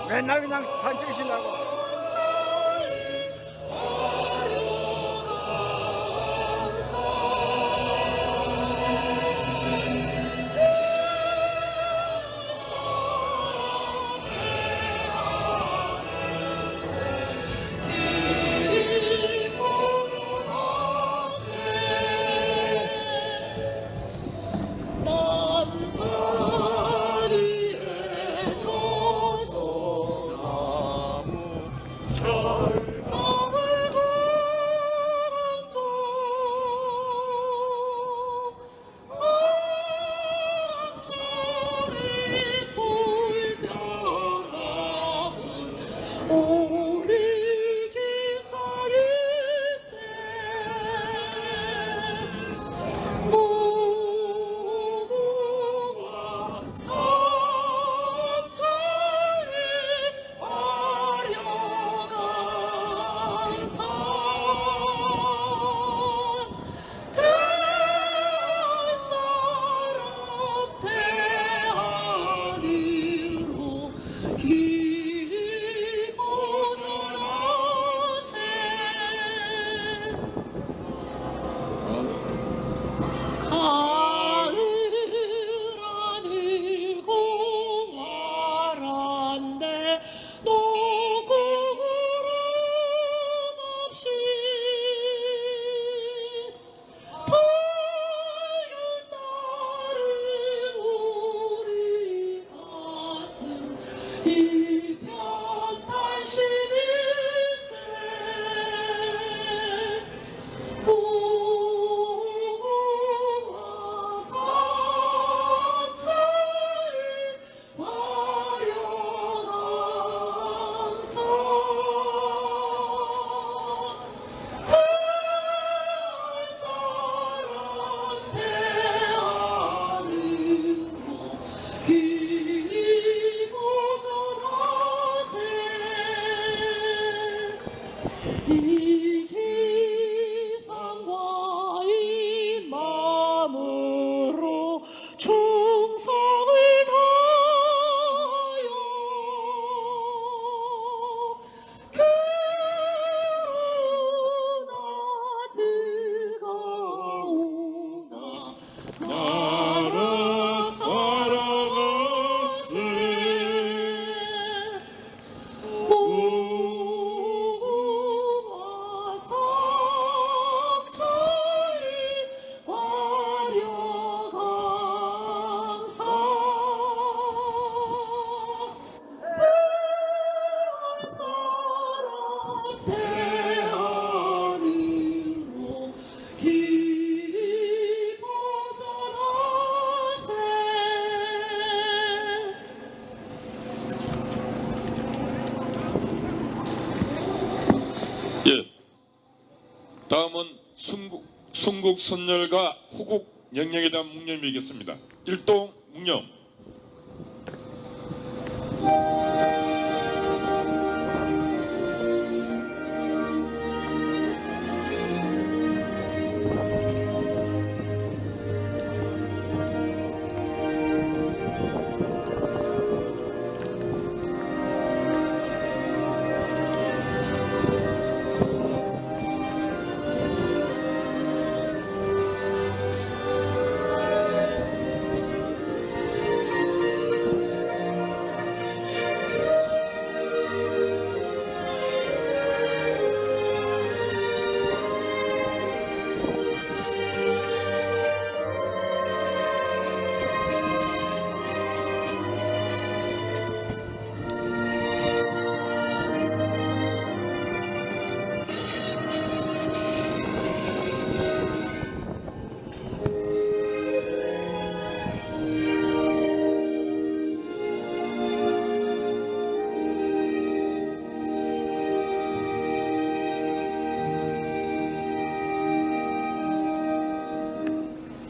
맨날 그냥 산책이신다고. 이 기상과 이 마음으로 충성을 다하여 그러나 즐거우나 나라 살아갔세 예, 다음은 순국 선열과 호국 영령에 대한 묵념이겠습니다. 일동 묵념.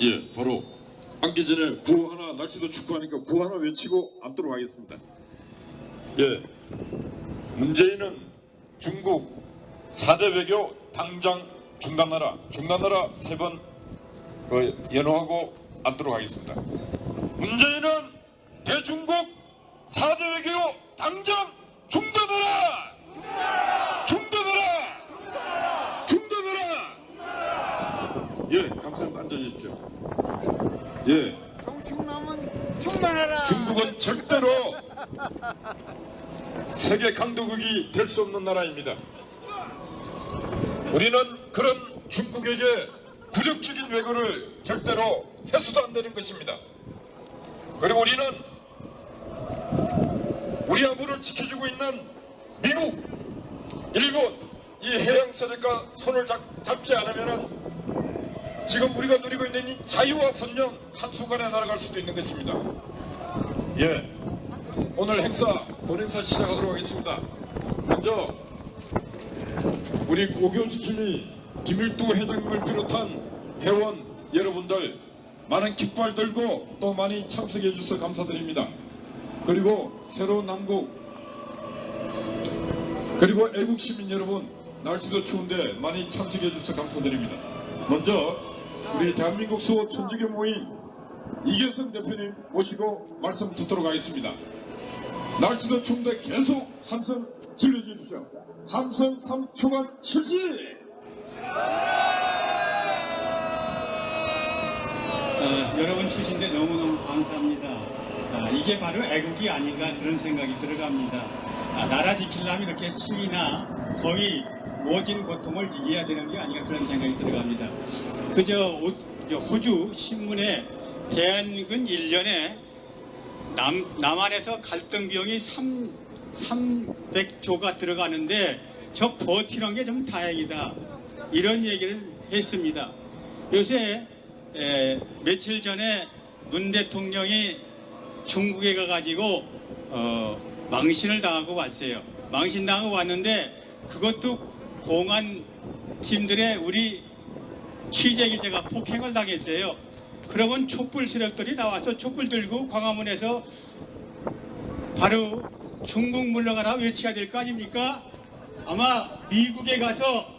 예, 바로 앉기 전에 구호 하나, 날씨도 춥고 하니까 구호 하나 외치고 앉도록 하겠습니다. 예, 문재인은 중국 4대 외교 당장 중단하라, 중단하라 3번 연호하고 앉도록 하겠습니다. 문재인은 대중국 4대 외교 당장 세계 강대국이 될 수 없는 나라입니다. 우리는 그런 중국에게 굴욕적인 왜구를 절대로 해서도 안 되는 것입니다. 그리고 우리는 우리 아부를 지켜주고 있는 미국, 일본 이 해양 세력과 손을 잡지 않으면 지금 우리가 누리고 있는 이 자유와 분명 한순간에 날아갈 수도 있는 것입니다. 예, 오늘 본행사 시작하도록 하겠습니다. 먼저 우리 고교지킴이 김일두 회장님을 비롯한 회원 여러분들 많은 깃발 들고 또 많이 참석해 주셔서 감사드립니다. 그리고 새로운 남국 그리고 애국 시민 여러분, 날씨도 추운데 많이 참석해 주셔서 감사드립니다. 먼저 우리 대한민국 수호 천주교 모임 이계성 대표님 모시고 말씀 듣도록 하겠습니다. 날씨도 추운데 계속 함성 질러주십시오. 함성 3초간 실시! 여러분 주신데 너무너무 감사합니다. 이게 바로 애국이 아닌가 그런 생각이 들어갑니다. 나라 지키려면 이렇게 추위나 더위, 모진 고통을 이겨야 되는 게 아닌가 그런 생각이 들어갑니다. 그저 호주 신문에 대한군 1년에 남한에서 갈등 비용이 300조가 들어가는데 저 버티는 게 좀 다행이다. 이런 얘기를 했습니다. 요새 며칠 전에 문 대통령이 중국에 가가지고 망신을 당하고 왔어요. 망신당하고 왔는데 그것도 공안 팀들의 우리 취재 기자가 폭행을 당했어요. 그러면 촛불 세력들이 나와서 촛불 들고 광화문에서 바로 중국 물러가라 외쳐야 될 거 아닙니까? 아마 미국에 가서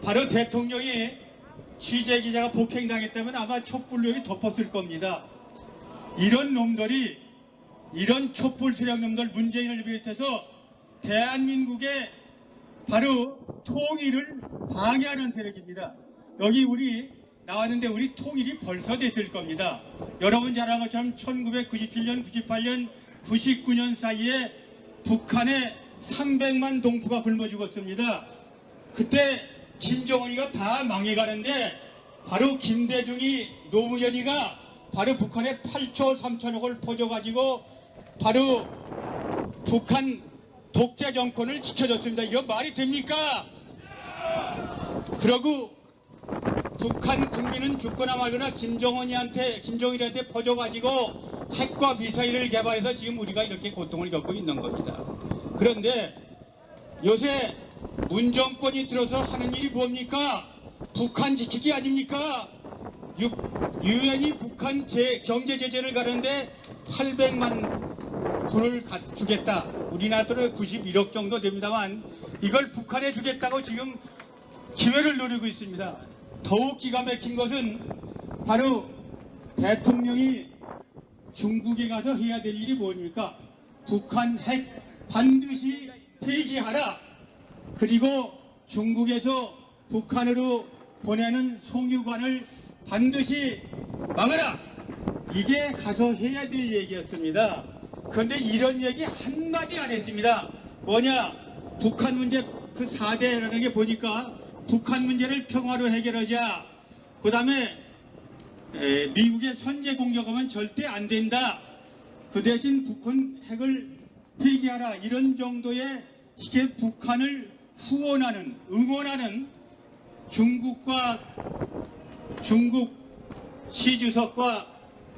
바로 대통령이 취재 기자가 폭행당했다면 아마 촛불로 여기 덮었을 겁니다. 이런 놈들이, 이런 촛불 세력 놈들 문재인을 비롯해서 대한민국의 바로 통일을 방해하는 세력입니다. 여기 우리 나왔는데 우리 통일이 벌써 됐을 겁니다. 여러분 잘 아는 것처럼 1997년, 98년, 99년 사이에 북한에 300만 동포가 굶어 죽었습니다. 그때 김정은이가 다 망해가는데 바로 김대중이 노무현이가 바로 북한에 8초 3천억을 퍼줘가지고 바로 북한 독재 정권을 지켜줬습니다. 이거 말이 됩니까? 그러고 북한 국민은 죽거나 말거나 김정일한테 퍼줘가지고 핵과 미사일을 개발해서 지금 우리가 이렇게 고통을 겪고 있는 겁니다. 그런데 요새 문정권이 들어서 하는 일이 뭡니까? 북한 지키기 아닙니까? 유엔이 북한 경제 제재를 가는데 800만 불을 주겠다. 우리나라 돈으로 91억 정도 됩니다만 이걸 북한에 주겠다고 지금 기회를 노리고 있습니다. 더욱 기가 막힌 것은 바로 대통령이 중국에 가서 해야 될 일이 뭡니까? 북한 핵 반드시 폐기하라. 그리고 중국에서 북한으로 보내는 송유관을 반드시 막아라. 이게 가서 해야 될 얘기였습니다. 그런데 이런 얘기 한마디 안 했습니다. 뭐냐? 북한 문제 그 4대라는 게 보니까 북한 문제를 평화로 해결하자. 그 다음에 미국의 선제 공격하면 절대 안 된다. 그 대신 북한 핵을 폐기하라. 이런 정도의 이게 북한을 후원하는, 응원하는 중국 시주석과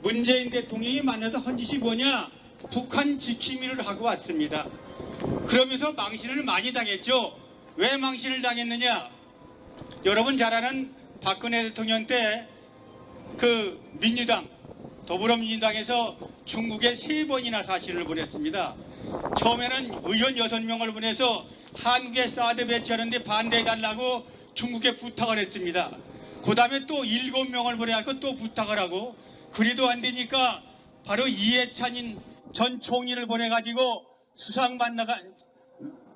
문재인 대통령이 만나서 한 짓이 뭐냐? 북한 지킴이를 하고 왔습니다. 그러면서 망신을 많이 당했죠. 왜 망신을 당했느냐? 여러분 잘 아는 박근혜 대통령 때 그 민주당, 더불어민주당에서 중국에 3번이나 사실을 보냈습니다. 처음에는 의원 6명을 보내서 한국에 사드 배치하는데 반대해달라고 중국에 부탁을 했습니다. 그 다음에 또 7명을 보내갖고 또 부탁을 하고 그래도 안 되니까 바로 이해찬 전 총리를 보내가지고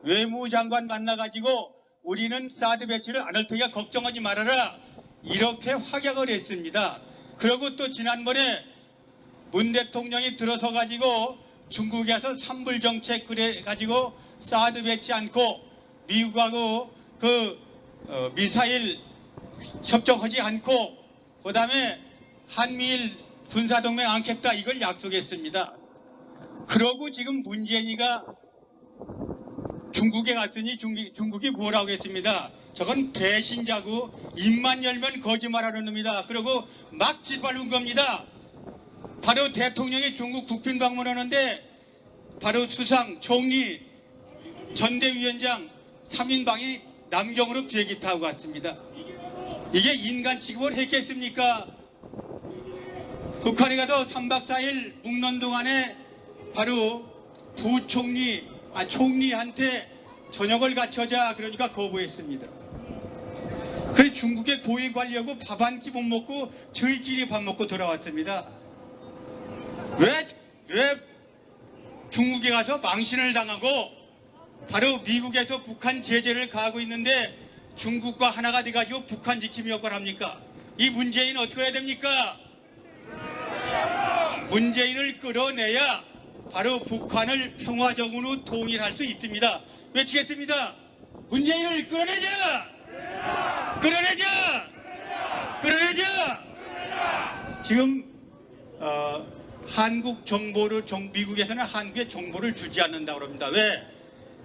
외무장관 만나가지고 우리는 사드 배치를 안 할 테니까 걱정하지 말아라. 이렇게 확약을 했습니다. 그리고 또 지난번에 문 대통령이 들어서 가지고 중국에 와서 삼불 정책 그래 가지고 사드 배치 않고 미국하고 미사일 협정하지 않고 그다음에 한미일 군사동맹 않겠다 이걸 약속했습니다. 그러고 지금 문재인이가 중국에 갔으니 중국이 뭐라고 했습니다. 저건 배신자고 입만 열면 거짓말하는 놈이다. 그러고 막 짓밟은 겁니다. 바로 대통령이 중국 국빈 방문하는데 바로 수상, 총리, 전대위원장 3인방이 남경으로 비행기 타고 갔습니다. 이게 인간 취급을 했겠습니까? 북한에 가서 3박 4일 묵는 동안에 바로 총리한테 저녁을 갖춰자 그러니까 거부했습니다. 그래서 중국에 고위 관리하고 밥 한 끼 못 먹고 저희끼리 밥 먹고 돌아왔습니다. 왜 중국에 가서 망신을 당하고 바로 미국에서 북한 제재를 가하고 있는데 중국과 하나가 돼가지고 북한 지킴이 역할을 합니까? 이 문재인 어떻게 해야 됩니까? 문재인을 끌어내야 바로 북한을 평화적으로 통일할 수 있습니다. 외치겠습니다. 문재인을 끌어내자! 끌어내자! 끌어내자! 지금 한국 정보를 미국에서는 한국에 정보를 주지 않는다고 합니다. 왜?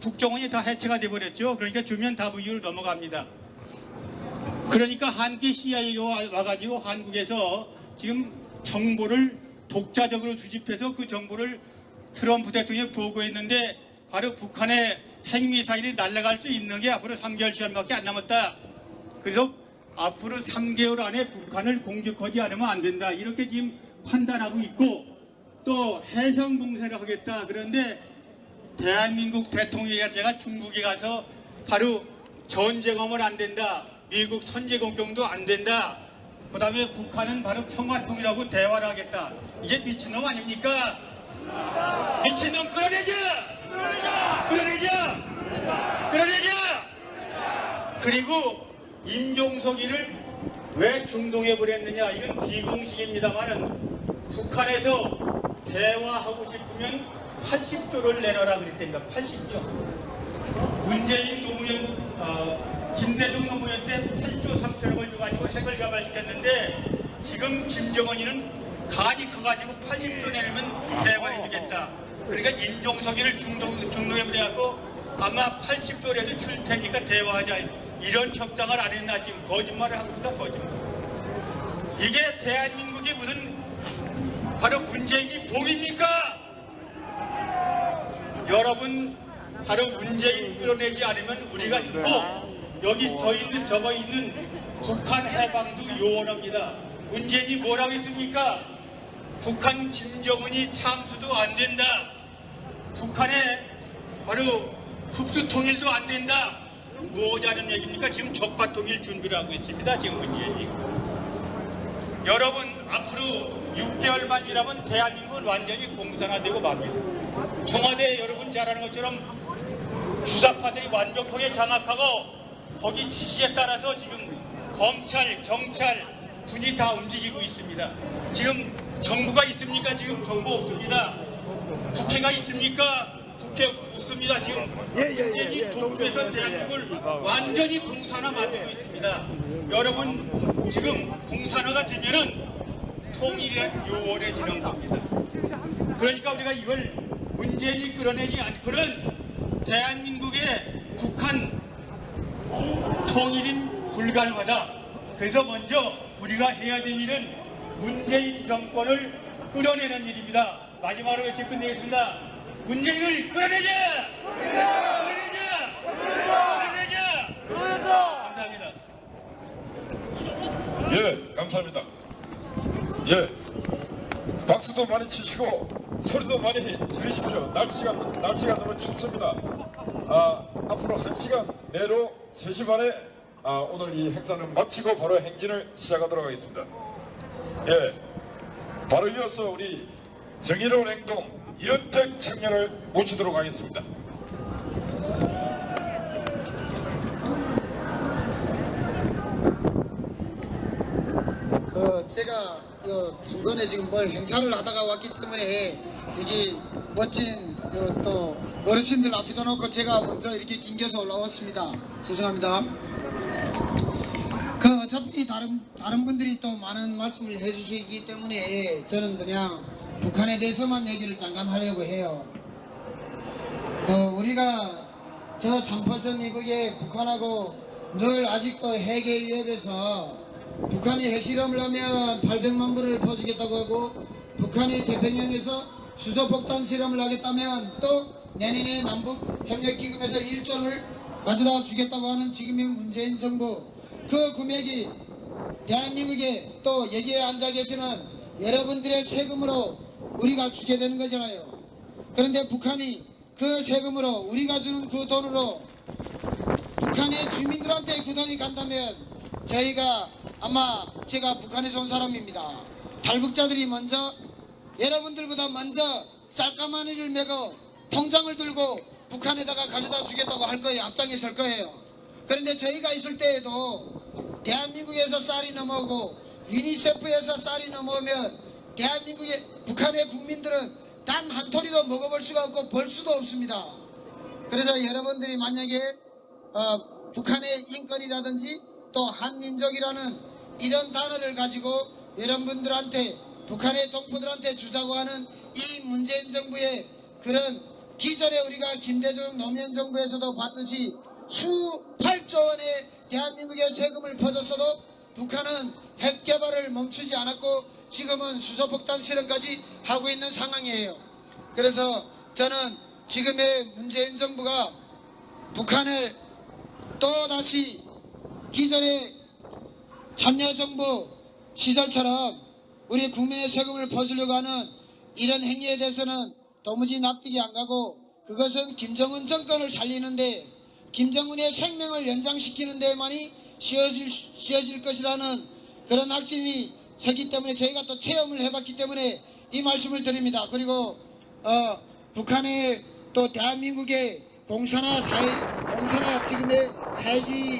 국정원이 다 해체가 돼버렸죠. 그러니까 주면 다 무기로 넘어갑니다. 그러니까 한국의 CIA가 와가지고 한국에서 지금 정보를 독자적으로 수집해서 그 정보를 트럼프 대통령이 보고했는데 바로 북한의 핵미사일이 날아갈 수 있는 게 앞으로 3개월 시간밖에 안 남았다. 그래서 앞으로 3개월 안에 북한을 공격하지 않으면 안 된다. 이렇게 지금 판단하고 있고 또 해상 봉쇄를 하겠다. 그런데 대한민국 대통령이 중국에 가서 바로 전쟁하면 안 된다. 미국 선제 공격도 안 된다. 그 다음에 북한은 바로 평화통일하고 대화를 하겠다. 이게 미친놈 아닙니까? 미친놈 끌어내자! 끌어내자! 끌어내자! 그리고 임종석이를 왜 중동에 보냈느냐? 이건 비공식입니다만은 북한에서 대화하고 싶으면 80조를 내놔라 그랬답니다. 80조. 문재인 노무현, 김대중 노무현 때 8조 3천억을 줘가지고 핵을 개발시켰는데 지금 김정은이는 간이 커가지고 80조 내면 대화해주겠다. 그러니까 임종석이를 중동에 보내갖고 아마 80조라도 줄 테니까 대화하자. 이런 협상을 안 했나 지금 거짓말을 하고 있다. 거짓말. 이게 대한민국이 무슨 바로 문재인이 복입니까? 여러분 바로 문재인 끌어내지 않으면 우리가 죽고 여기 저 있는 저거 있는 북한 해방도 요원합니다. 문재인이 뭐라고 했습니까? 북한 김정은이 참수도 안 된다. 북한의 바로 흡수 통일도 안 된다. 뭐하자는 얘기입니까? 지금 적화 통일 준비를 하고 있습니다. 지금 문재인이. 여러분 앞으로 6개월만 지나면 대한민국은 완전히 공산화되고 맙니다. 청와대 여러분 잘 아는 것처럼 주사파들이 완벽하게 장악하고 거기 지시에 따라서 지금 검찰, 경찰, 군이 다 움직이고 있습니다. 지금 정부가 있습니까? 지금 정부 없습니다. 국회가 있습니까? 국회 없습니다. 지금 문재인이 독주에서 대한민국을 완전히 공산화 만들고 있습니다. 여러분 지금 공산화가 되면은 통일의 요원해지는 겁니다. 그러니까 우리가 이걸 문재인이 끌어내지 않고는 대한민국의 북한 통일은 불가능하다. 그래서 먼저 우리가 해야 될 일은 문재인 정권을 끌어내는 일입니다. 마지막으로 외쳐 끝내겠습니다. 문재인을 끌어내자! 끌어내자! 끌어내자! 감사합니다. 예, 감사합니다. 예, 박수도 많이 치시고 소리도 많이 지르십시오. 날씨가 너무 춥습니다. 앞으로 1시간 내로 3시 반에 오늘 이 행사를 마치고 바로 행진을 시작하도록 하겠습니다. 예, 바로 이어서 우리 정의로운 행동 이현택 청년을 모시도록 하겠습니다. 제가 중간에 지금 뭘 행사를 하다가 왔기 때문에 여기 멋진 또 어르신들 앞에다 놓고 제가 먼저 이렇게 낑겨서 올라왔습니다. 죄송합니다. 어차피 다른 분들이 또 많은 말씀을 해주시기 때문에 저는 그냥 북한에 대해서만 얘기를 잠깐 하려고 해요. 우리가 저 3.8선 이국에 북한하고 늘 아직도 핵에 위협해서 북한이 핵실험을 하면 800만 불을 퍼주겠다고 하고 북한이 태평양에서 수소폭탄 실험을 하겠다면 또 내년에 남북협력기금에서 1조를 가져다 주겠다고 하는 지금의 문재인 정부, 그 금액이 대한민국에 또 여기에 앉아 계시는 여러분들의 세금으로 우리가 주게 되는 거잖아요. 그런데 북한이 그 세금으로 우리가 주는 그 돈으로 북한의 주민들한테 그 돈이 간다면 저희가 아마 제가 북한에서 온 사람입니다. 탈북자들이 먼저 여러분들보다 먼저 쌀가마니를 메고 통장을 들고 북한에다가 가져다 주겠다고 할 거예요. 앞장에 설 거예요. 그런데 저희가 있을 때에도 대한민국에서 쌀이 넘어오고 유니세프에서 쌀이 넘어오면 대한민국의 북한의 국민들은 단 한 토리도 먹어볼 수가 없고 볼 수도 없습니다. 그래서 여러분들이 만약에 북한의 인권이라든지 또 한민족이라는 이런 단어를 가지고 여러분들한테 북한의 동포들한테 주자고 하는 이 문재인 정부의 그런 기존에 우리가 김대중 노무현 정부에서도 봤듯이 수 8조 원의 대한민국의 세금을 퍼줬어도 북한은 핵 개발을 멈추지 않았고 지금은 수소폭탄 실험까지 하고 있는 상황이에요. 그래서 저는 지금의 문재인 정부가 북한을 또다시 기존의 참여정부 시절처럼 우리 국민의 세금을 퍼주려고 하는 이런 행위에 대해서는 도무지 납득이 안 가고, 그것은 김정은 정권을 살리는데 김정은의 생명을 연장시키는 데만이 씌워질 것이라는 그런 확신이 서기 때문에 저희가 또 체험을 해봤기 때문에 이 말씀을 드립니다. 그리고 북한의 또 대한민국의 공산화 지금의 사회주의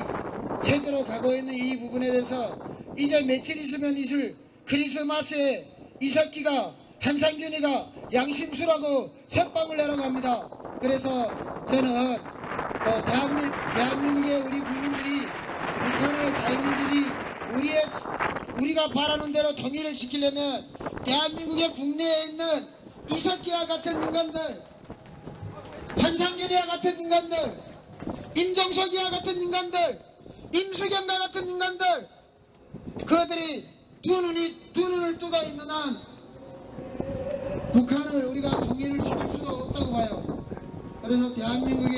체제로 가고 있는 이 부분에 대해서 이제 며칠 있으면 있을 크리스마스에 이석기가 한상균이가 양심수라고 색방을 내라고 합니다. 그래서 저는 대한민국의 우리 국민들이 북한을 자유민주주의 우리가 바라는 대로 통일을 시키려면 대한민국의 국내에 있는 이석기와 같은 인간들, 한상균이와 같은 인간들, 임종석이와 같은 인간들, 임수겸과 같은 인간들, 그들이 두 눈을 뜨고 있는 한 북한을 우리가 통일을 시킬 수도 없다고 봐요. 그래서 대한민국에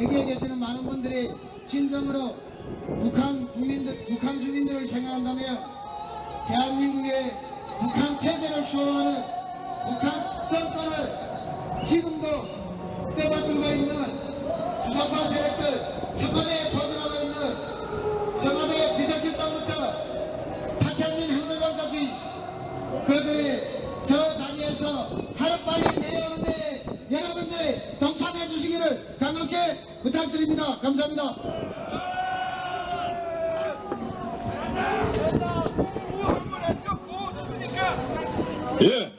여기에 계시는 많은 분들이 진정으로 북한 주민들을 생각한다면 대한민국의 북한 체제를 수호하는 북한 정권을 지금도 떼받들고 있는 주사파 세력들, 청와대에 보존하고 있는 청와대 비서실장부터 탁현민 행정관까지 그들이 저 자리에서 하루빨리 내려오는데 여러분들이 동참해 주시기를 강력히 부탁드립니다. 감사합니다. 예,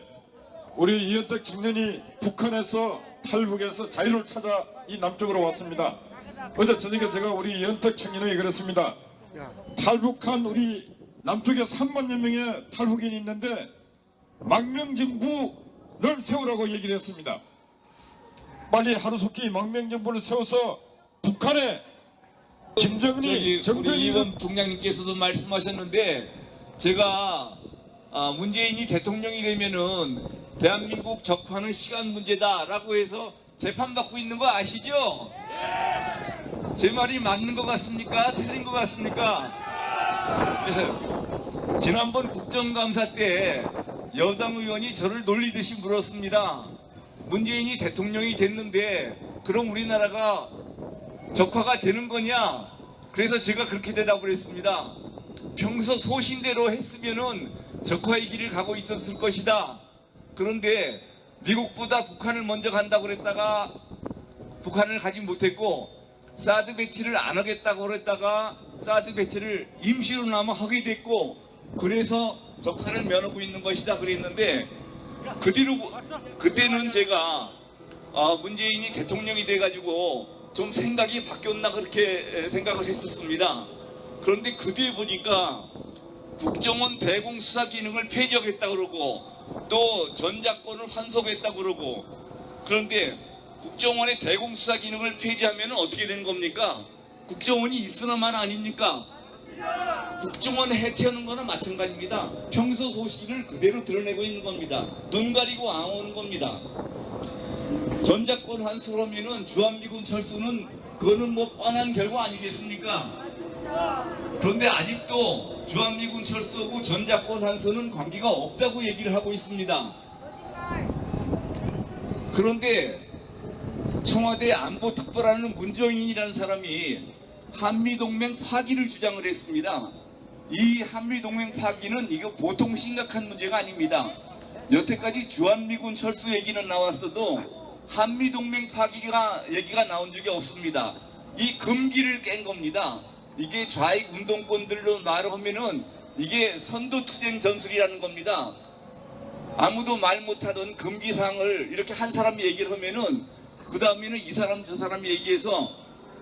우리 이현택 청년이 북한에서 탈북해서 자유를 찾아 이 남쪽으로 왔습니다. 어제 저녁에 제가 우리 이현택 청년에게 그랬습니다. 탈북한 우리 남쪽에 3만여 명의 탈북인이 있는데 망명정부를 세우라고 얘기를 했습니다. 빨리 하루속히 망명정부를 세워서 북한에 김정은이 우리 이원 총장님께서도 말씀하셨는데, 제가 문재인이 대통령이 되면은 대한민국 적화는 시간 문제다라고 해서 재판받고 있는 거 아시죠? 제 말이 맞는 것 같습니까? 틀린 것 같습니까? 네. 지난번 국정감사 때 여당 의원이 저를 놀리듯이 물었습니다. 문재인이 대통령이 됐는데 그럼 우리나라가 적화가 되는 거냐? 그래서 제가 그렇게 대답을 했습니다. 평소 소신대로 했으면은 적화의 길을 가고 있었을 것이다. 그런데 미국보다 북한을 먼저 간다고 그랬다가 북한을 가지 못했고, 사드 배치를 안 하겠다고 그랬다가 사드 배치를 임시로나마 하게 됐고, 그래서 적화를 면하고 있는 것이다 그랬는데, 그 뒤로 그때는 제가 문재인이 대통령이 돼가지고 좀 생각이 바뀌었나 그렇게 생각을 했었습니다. 그런데 그 뒤에 보니까 국정원 대공수사 기능을 폐지하겠다 그러고 또 전작권을 환수하겠다 그러고, 그런데 국정원의 대공수사 기능을 폐지하면 어떻게 되는 겁니까? 국정원이 있으나만 아닙니까? 국정원 해체하는 거나 마찬가지입니다. 평소 소신을 그대로 드러내고 있는 겁니다. 눈 가리고 앙오는 겁니다. 전작권 환수를 하면은 주한미군 철수는 그거는 뭐 뻔한 결과 아니겠습니까? 그런데 아직도 주한미군 철수하고 전작권 환수는 관계가 없다고 얘기를 하고 있습니다. 그런데 청와대 안보특보라는 문정인이라는 사람이 한미동맹 파기를 주장을 했습니다. 이 한미동맹 파기는 이거 보통 심각한 문제가 아닙니다. 여태까지 주한미군 철수 얘기는 나왔어도 한미동맹 파기가 얘기가 나온 적이 없습니다. 이 금기를 깬 겁니다. 이게 좌익 운동권들로 말을 하면은 이게 선도투쟁 전술이라는 겁니다. 아무도 말 못하던 금기사항을 이렇게 한 사람이 얘기를 하면은 그 다음에는 이 사람 저 사람이 얘기해서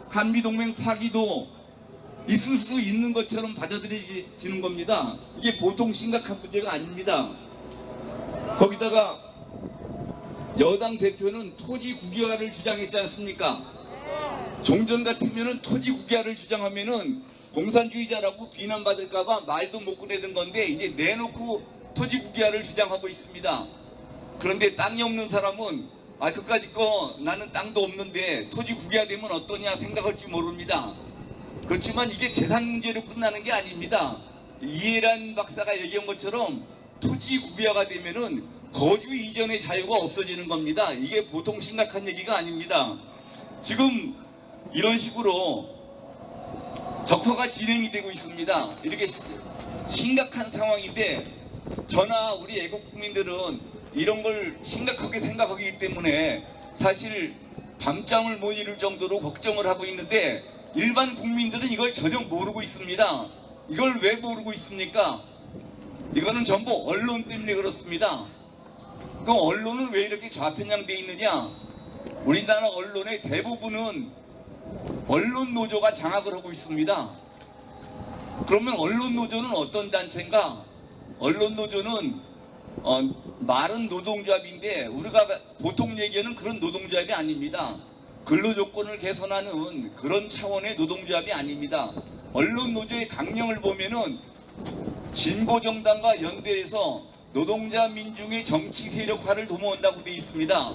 한미동맹 파기도 있을 수 있는 것처럼 받아들여지는 겁니다. 이게 보통 심각한 문제가 아닙니다. 거기다가 여당 대표는 토지 국유화를 주장했지 않습니까? 종전 같으면은 토지 국유화를 주장하면은 공산주의자라고 비난받을까봐 말도 못 꺼내던 건데 이제 내놓고 토지 국유화를 주장하고 있습니다. 그런데 땅이 없는 사람은 그까짓 거 나는 땅도 없는데 토지 국유화되면 어떠냐 생각할지 모릅니다. 그렇지만 이게 재산 문제로 끝나는 게 아닙니다. 이해란 박사가 얘기한 것처럼 토지 국유화가 되면은 거주 이전의 자유가 없어지는 겁니다. 이게 보통 심각한 얘기가 아닙니다. 지금 이런 식으로 적화가 진행이 되고 있습니다. 이렇게 심각한 상황인데 저나 우리 애국 국민들은 이런 걸 심각하게 생각하기 때문에 사실 밤잠을 못 이룰 정도로 걱정을 하고 있는데 일반 국민들은 이걸 전혀 모르고 있습니다. 이걸 왜 모르고 있습니까? 이거는 전부 언론 때문에 그렇습니다. 그 언론은 왜 이렇게 좌편향되어 있느냐? 우리나라 언론의 대부분은 언론 노조가 장악을 하고 있습니다. 그러면 언론 노조는 어떤 단체인가? 언론 노조는 말은 노동조합인데 우리가 보통 얘기하는 그런 노동조합이 아닙니다. 근로조건을 개선하는 그런 차원의 노동조합이 아닙니다. 언론 노조의 강령을 보면은 진보정당과 연대해서 노동자 민중의 정치 세력화를 도모한다고 되어 있습니다.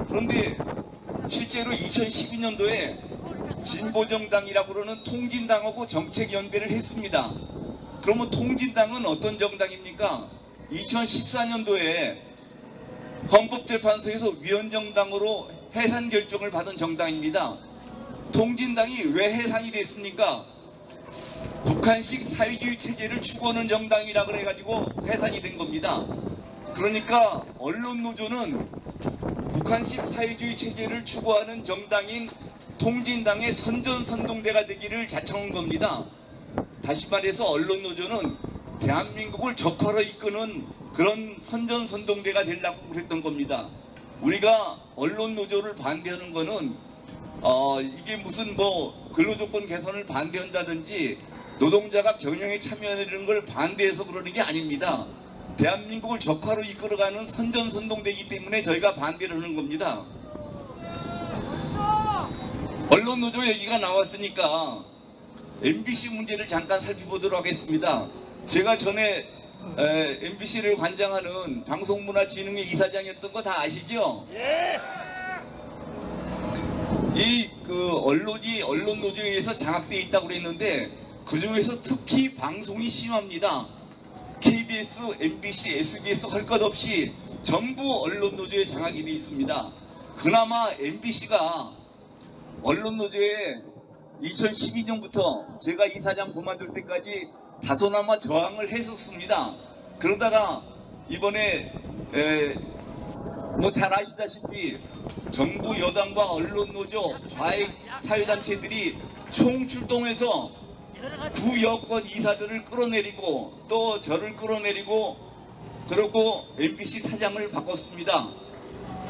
그런데 실제로 2012년도에 진보정당이라고 그러는 통진당하고 정책연대를 했습니다. 그러면 통진당은 어떤 정당입니까? 2014년도에 헌법재판소에서 위헌정당으로 해산 결정을 받은 정당입니다. 통진당이 왜 해산이 됐습니까? 북한식 사회주의 체제를 추구하는 정당이라 그래가지고 해산이 된 겁니다. 그러니까 언론 노조는 북한식 사회주의 체제를 추구하는 정당인 통진당의 선전선동대가 되기를 자청한 겁니다. 다시 말해서 언론 노조는 대한민국을 적화로 이끄는 그런 선전선동대가 되려고 그랬던 겁니다. 우리가 언론 노조를 반대하는 거는 이게 무슨 뭐 근로조건 개선을 반대한다든지 노동자가 경영에 참여하는 걸 반대해서 그러는 게 아닙니다. 대한민국을 적화로 이끌어가는 선전선동대이기 때문에 저희가 반대를 하는 겁니다. 언론 노조 얘기가 나왔으니까 MBC 문제를 잠깐 살펴보도록 하겠습니다. 제가 전에 MBC를 관장하는 방송문화진흥회 이사장이었던 거 다 아시죠? 예. 언론 노조에 의해서 장악되어 있다고 그랬는데 그 중에서 특히 방송이 심합니다. KBS, MBC, SBS 할 것 없이 전부 언론 노조에 장악이 되어 있습니다. 그나마 MBC가 언론 노조에 2012년부터 제가 이사장 그만둘 때까지 다소나마 저항을 했었습니다. 그러다가 이번에 뭐 잘 아시다시피 정부 여당과 언론 노조 좌익 사회단체들이 총출동해서 구여권 이사들을 끌어내리고 또 저를 끌어내리고 그러고 MBC 사장을 바꿨습니다.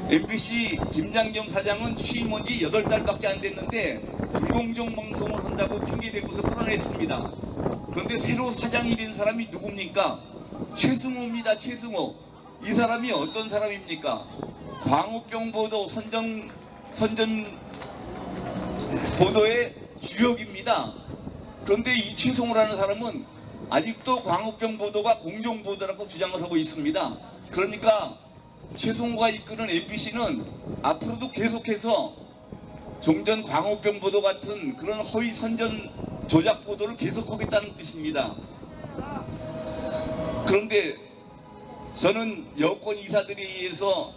MBC 김장겸 사장은 취임한 지 8달밖에 안 됐는데 불공정 방송을 한다고 핑계대고서 끌어냈습니다. 그런데 새로 사장이 된 사람이 누굽니까? 최승호입니다. 최승호. 이 사람이 어떤 사람입니까? 광우병 보도 선전 보도의 주역입니다. 그런데 이 최승호라는 사람은 아직도 광우병 보도가 공정 보도라고 주장을 하고 있습니다. 그러니까 최승호가 이끄는 MBC는 앞으로도 계속해서 종전 광우병 보도 같은 그런 허위 선전 조작 보도를 계속하겠다는 뜻입니다. 그런데 저는 여권 이사들에 의해서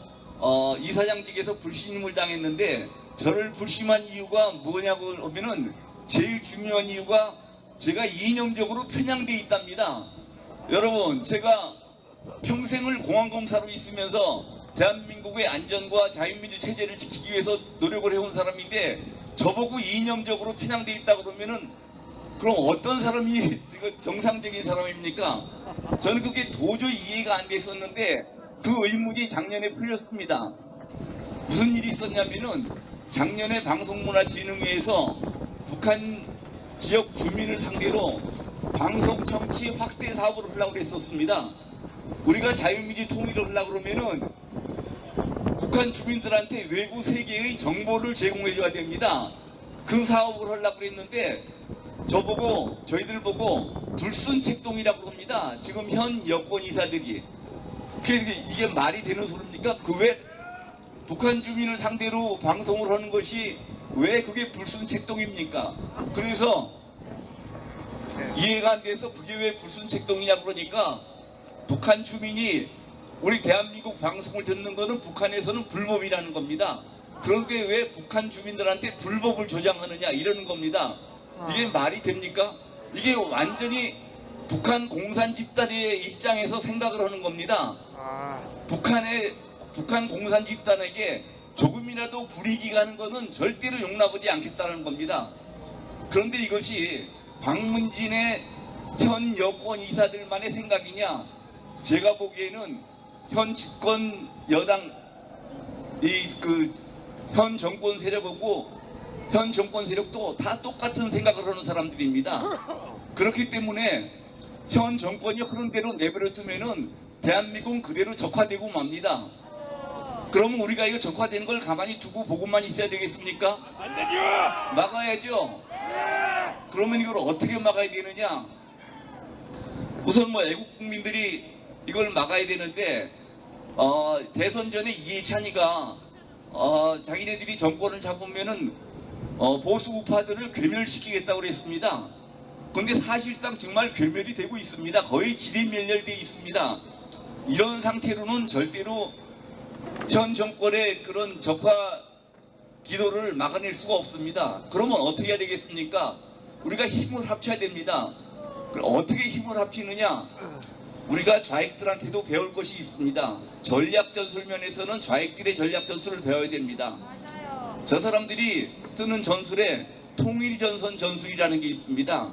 이사장직에서 불신임을 당했는데 저를 불심한 이유가 뭐냐고 하면은 제일 중요한 이유가 제가 이념적으로 편향돼 있답니다. 여러분, 제가 평생을 공안검사로 있으면서 대한민국의 안전과 자유민주 체제를 지키기 위해서 노력을 해온 사람인데 저보고 이념적으로 편향돼 있다 그러면은 그럼 어떤 사람이 지금 정상적인 사람입니까? 저는 그게 도저히 이해가 안 됐었는데 그 의문이 작년에 풀렸습니다. 무슨 일이 있었냐면은 작년에 방송문화진흥회에서 북한 지역 주민을 상대로 방송 청취 확대 사업을 하려고 했었습니다. 우리가 자유민주 통일을 하려고 그러면은 북한 주민들한테 외부 세계의 정보를 제공해 줘야 됩니다. 그 사업을 하려고 그랬는데 저희들 보고 불순책동이라고 합니다. 지금 현 여권 이사들이. 이게 말이 되는 소리입니까? 그 왜 북한 주민을 상대로 방송을 하는 것이 왜 그게 불순책동입니까? 그래서 이해가 안 돼서 그게 왜 불순책동이냐 그러니까 북한 주민이 우리 대한민국 방송을 듣는 거는 북한에서는 불법이라는 겁니다. 그런데 왜 북한 주민들한테 불법을 조장하느냐 이러는 겁니다. 이게 말이 됩니까? 이게 완전히 북한 공산 집단의 입장에서 생각을 하는 겁니다. 북한 공산 집단에게 조금이라도 불이익이 가는 것은 절대로 용납하지 않겠다는 겁니다. 그런데 이것이 박문진의 현 여권 이사들만의 생각이냐? 제가 보기에는 현 집권 여당 현 정권 세력하고 현 정권 세력도 다 똑같은 생각을 하는 사람들입니다. 그렇기 때문에 현 정권이 흐른 대로 내버려두면은 대한민국은 그대로 적화되고 맙니다. 그러면 우리가 이거 적화되는 걸 가만히 두고 보고만 있어야 되겠습니까? 안 되죠. 막아야죠. 그러면 이걸 어떻게 막아야 되느냐? 우선 애국 국민들이 이걸 막아야 되는데 대선 전에 이해찬이가 자기네들이 정권을 잡으면은 보수 우파들을 괴멸시키겠다고 그랬습니다. 그런데 사실상 정말 괴멸이 되고 있습니다. 거의 지리멸렬되어 있습니다. 이런 상태로는 절대로 현 정권의 그런 적화 기도를 막아낼 수가 없습니다. 그러면 어떻게 해야 되겠습니까? 우리가 힘을 합쳐야 됩니다. 그럼 어떻게 힘을 합치느냐? 우리가 좌익들한테도 배울 것이 있습니다. 전략전술 면에서는 좌익들의 전략전술을 배워야 됩니다. 저 사람들이 쓰는 전술에 통일전선 전술이라는 게 있습니다.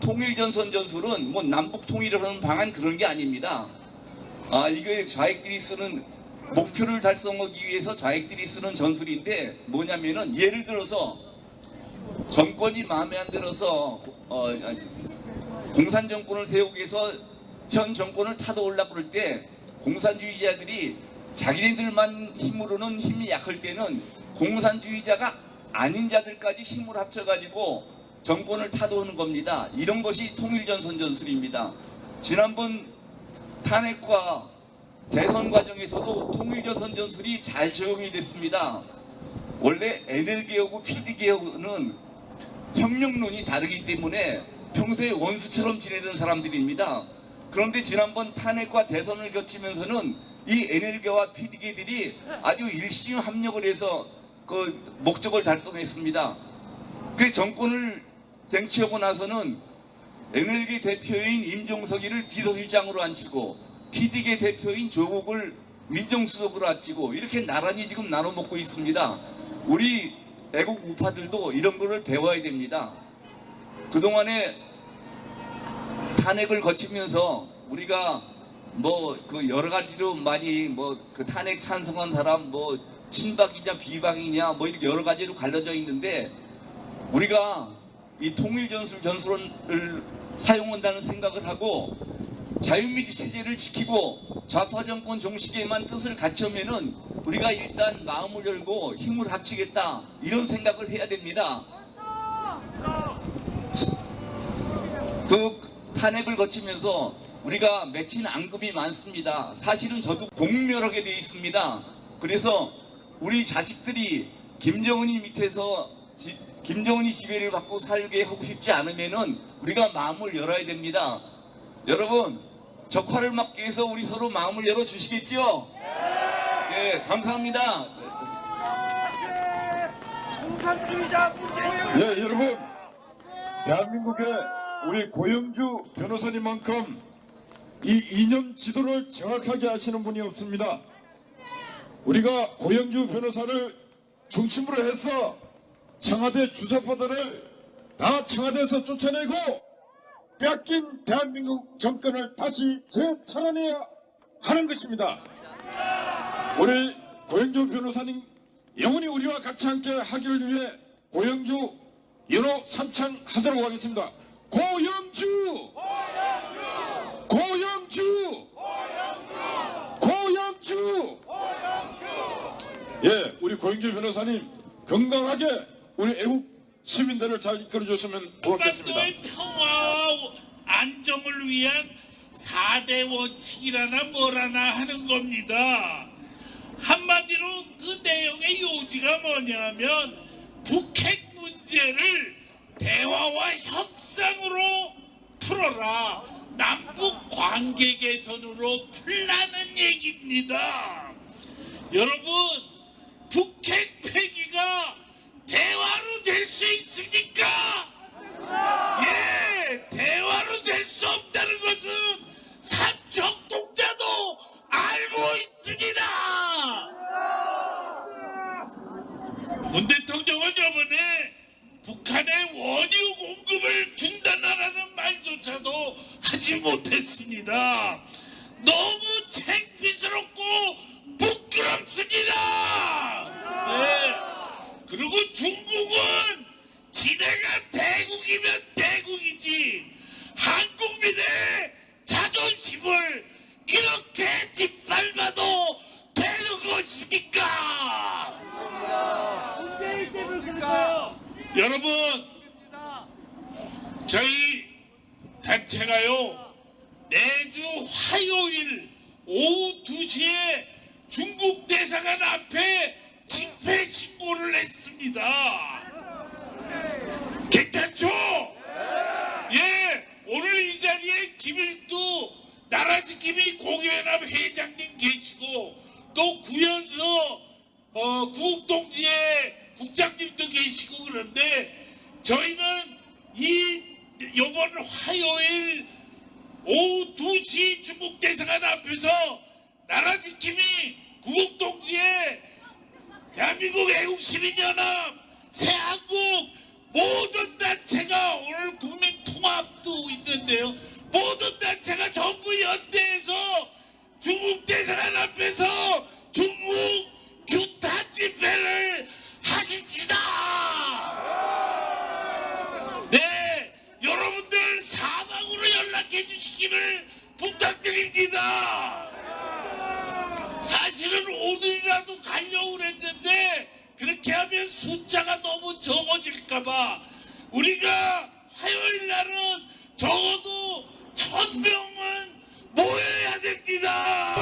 통일전선 전술은 남북 통일을 하는 방안 그런 게 아닙니다. 이게 좌익들이 쓰는 목표를 달성하기 위해서 좌익들이 쓰는 전술인데 뭐냐면은 예를 들어서 정권이 마음에 안 들어서 공산 정권을 세우기 위해서 현 정권을 타도하려고 그럴 때 공산주의자들이 자기네들만 힘으로는 힘이 약할 때는 공산주의자가 아닌 자들까지 힘을 합쳐가지고 정권을 타도하는 겁니다. 이런 것이 통일전선 전술입니다. 지난번 탄핵과 대선 과정에서도 통일전선 전술이 잘 적용이 됐습니다. 원래 NL개혁하고 PD개혁은 혁명론이 다르기 때문에 평소에 원수처럼 지내던 사람들입니다. 그런데 지난번 탄핵과 대선을 거치면서는 이 NL개와 PD개들이 아주 일심 합력을 해서 그 목적을 달성했습니다. 그 정권을 쟁취하고 나서는 NL개 대표인 임종석이를 비서실장으로 앉히고 PD개 대표인 조국을 민정수석으로 앉히고 이렇게 나란히 지금 나눠 먹고 있습니다. 우리 애국 우파들도 이런 거를 배워야 됩니다. 그동안에 탄핵을 거치면서 우리가 뭐 그 여러 가지로 많이 뭐 그 탄핵 찬성한 사람 뭐 친박이냐 비박이냐 뭐 이렇게 여러 가지로 갈라져 있는데 우리가 이 통일전술을 사용한다는 생각을 하고 자유민주 체제를 지키고 좌파 정권 종식에만 뜻을 갖추면은 우리가 일단 마음을 열고 힘을 합치겠다 이런 생각을 해야 됩니다. 그 탄핵을 거치면서 우리가 맺힌 앙금이 많습니다. 사실은 저도 공멸하게 되어 있습니다. 그래서 우리 자식들이 김정은이 밑에서 김정은이 지배를 받고 살게 하고 싶지 않으면은 우리가 마음을 열어야 됩니다. 여러분 적화를 막기 위해서 우리 서로 마음을 열어 주시겠죠? 네, 감사합니다. 공산주의자 문재인. 예, 여러분, 대한민국의 우리 고영주 변호사님만큼 이 이념 지도를 정확하게 하시는 분이 없습니다. 우리가 고영주 변호사를 중심으로 해서 청와대 주사파들을 다 청와대에서 쫓아내고 뺏긴 대한민국 정권을 다시 재탈환해야 하는 것입니다. 우리 고영주 변호사님 영원히 우리와 같이 함께 하기를 위해 고영주 연호 삼창하도록 하겠습니다. 고영주! 고영주! 고영주! 예, 우리 고영주 변호사님 건강하게 우리 애국 시민들을 잘 이끌어줬으면 고맙겠습니다. 한반도의 평화와 안정을 위한 4대 원칙이라나 뭐라나 하는 겁니다. 한마디로 그 내용의 요지가 뭐냐면 북핵 문제를 대화와 협상으로 풀어라. 남북 관계 개선으로 풀라는 얘기입니다. 여러분, 북핵 폐기가 대화로 될 수 있습니까? 예, 대화로 될 수 없다는 것은 삼척동자도 알고 있습니다. 문 대통령은 저번에 북한의 원유 공급을 중단하라는 말조차도 하지 못했습니다. 너무 창피스럽고 부끄럽습니다. 네. 그리고 중국은 지네가 대국이면 대국이지 한국민의 자존심을 이렇게 짓밟아도 되는 것입니까? 여러분, 저희 단체가요 매주 화요일 오후 2시에 중국 대사관 앞에 집회 신고를 했습니다. 괜찮죠? 예, 오늘 이 자리에 김일두 나라지킴이 공연합 회장님 계시고 또 구연서 구국동지회 국장님도 계시고 그런데 저희는 이번 화요일 오후 2시 중국 대사관 앞에서 나라지킴이 구국동지회 대한민국 애국시민연합 새한국 모든 단체가 오늘 국민통합도 있는데요. 모든 단체가 전부 연대해서 중국 대사관 앞에서 중국 규탄 집회를 하십시다. 네, 여러분들 사방으로 연락해 주시기를 부탁드립니다. 사실은 오늘이라도 가려고 했는데 그렇게 하면 숫자가 너무 적어질까봐 우리가 화요일 날은 적어도 1000명은 모여야 됩니다.